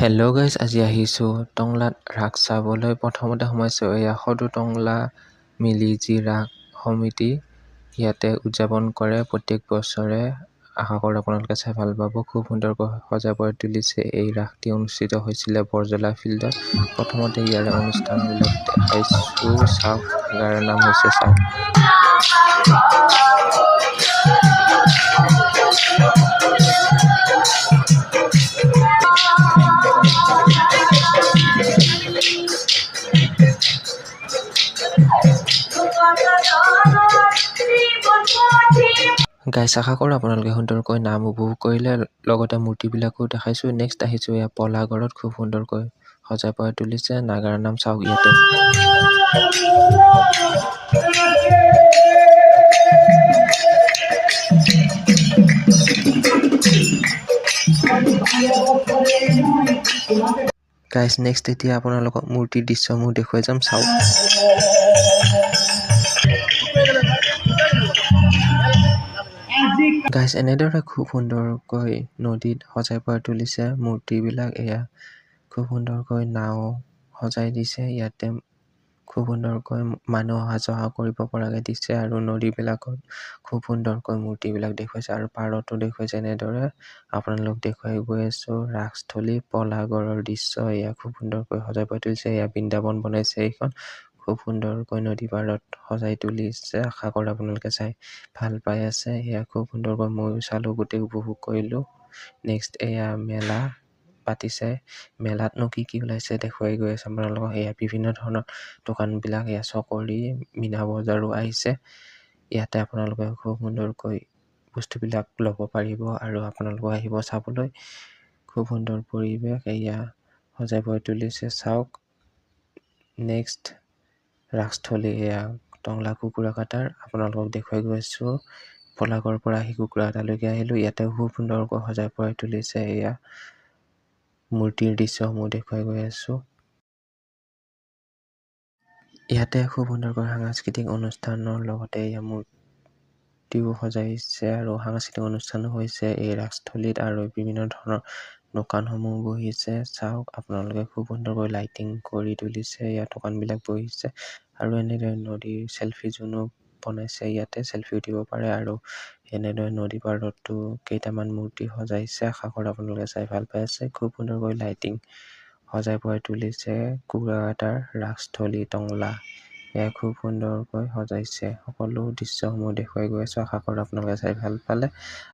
Hello' guys, আজি আহিছোঁ টংলাত ৰাস চাবলৈ। প্ৰথমতে সোমাইছোঁ এয়া সদু টংলা মিলিজী ৰাস সমিতি। ইয়াতে উদযাপন কৰে প্ৰত্যেক বছৰে। আশা কৰোঁ আপোনালোকে চাই ভাল পাব। খুব সুন্দৰকৈ সজাই পৰাই তুলিছে। এই ৰাসটি অনুষ্ঠিত হৈছিলে বৰজলা ফিল্ডত। প্ৰথমতে ইয়াৰে অনুষ্ঠানবিলাক দেখাইছোঁ, চাওক। ইয়াৰ নাম হৈছে চাওক। গাইছ, আশা কৰোঁ আপোনালোকে সুন্দৰকৈ নাম উপভোগ কৰিলে। লগতে মূৰ্তিবিলাকো দেখাইছোঁ। নেক্সট আহিছোঁ এয়া পলাগড়ত। খুব সুন্দৰকৈ সজাই পৰাই তুলিছে। নাগাৰা নাম চাওক ইয়াতে। গাইছ, নেক্সট এতিয়া আপোনালোকক মূৰ্তিৰ দৃশ্যসমূহ দেখুৱাই যাম, চাওক। গাইছ, এনেদৰে খুব সুন্দৰকৈ নদীত সজাই পৰাই তুলিছে মূৰ্তিবিলাক। এয়া খুব সুন্দৰকৈ নাও সজাই দিছে। ইয়াতে খুব সুন্দৰকৈ মানুহ অহা যোৱা কৰিব পৰাকৈ দিছে আৰু নদীবিলাকত খুব সুন্দৰকৈ মূৰ্তিবিলাক দেখুৱাইছে আৰু পাৰতো দেখুৱাইছে। এনেদৰে আপোনালোক দেখুৱাই গৈ আছোঁ ৰাসস্থলী পলাগড়ৰ দৃশ্য। এয়া খুব সুন্দৰকৈ সজাই পৰাই তুলিছে। এয়া বৃন্দাবন বনাইছে এইখন। খুব সুন্দৰকৈ নদী পাৰত সজাই তুলিছে। আশা কৰোঁ আপোনালোকে চাই ভাল পাই আছে। এয়া খুব সুন্দৰকৈ ময়ো চালোঁ, গোটেই উপভোগ কৰিলোঁ। নেক্সট এয়া মেলা পাতিছে। মেলাতনো কি কি ওলাইছে দেখুৱাই গৈ আছে আপোনালোকক। এয়া বিভিন্ন ধৰণৰ দোকানবিলাক, এয়া চকৰি, মীনা বজাৰো আহিছে। ইয়াতে আপোনালোকে খুব সুন্দৰকৈ বস্তুবিলাক ল'ব পাৰিব আৰু আপোনালোকে আহিব চাবলৈ। খুব সুন্দৰ পৰিৱেশ। এয়া সজাই পৰাই তুলিছে, চাওক। নেক্সট ৰাসস্থলী এয়া টংলা কুকুৰা কাটাৰ। আপোনালোকক দেখুৱাই গৈ আছোঁ। পলাগড়ৰ পৰা আহি কুকুৰা কাটালৈকে আহিলোঁ। ইয়াতে খুব সুন্দৰকৈ সজাই পৰাই তুলিছে। এয়া মূৰ্তিৰ দৃশ্যসমূহ দেখুৱাই গৈ আছোঁ। ইয়াতে খুব সুন্দৰকৈ সাংস্কৃতিক অনুষ্ঠানৰ লগতে এয়া মূৰ্তিও সজাইছে আৰু সাংস্কৃতিক অনুষ্ঠানো হৈছে এই ৰাসস্থলীত আৰু বিভিন্ন ধৰণৰ দোকানসমূহ বহিছে, চাওক। আপোনালোকে খুব সুন্দৰকৈ লাইটিং কৰি তুলিছে। ইয়াত দোকানবিলাক বহিছে আৰু এনেদৰে নদীৰ চেলফি জোনো বনাইছে। ইয়াতে চেলফি উঠিব পাৰে আৰু এনেদৰে নদী পাৰতো কেইটামান মূৰ্তি সজাইছে। আশা কৰোঁ আপোনালোকে চাই ভাল পাই আছে। খুব সুন্দৰকৈ লাইটিং সজাই পৰাই তুলিছে কুকুৰাঘাটাৰ ৰাসস্থলী টংলা। এয়া খুব সুন্দৰকৈ সজাইছে। সকলো দৃশ্যসমূহ দেখুৱাই গৈ আছোঁ। আশা কৰোঁ আপোনালোকে চাই ভাল পালে।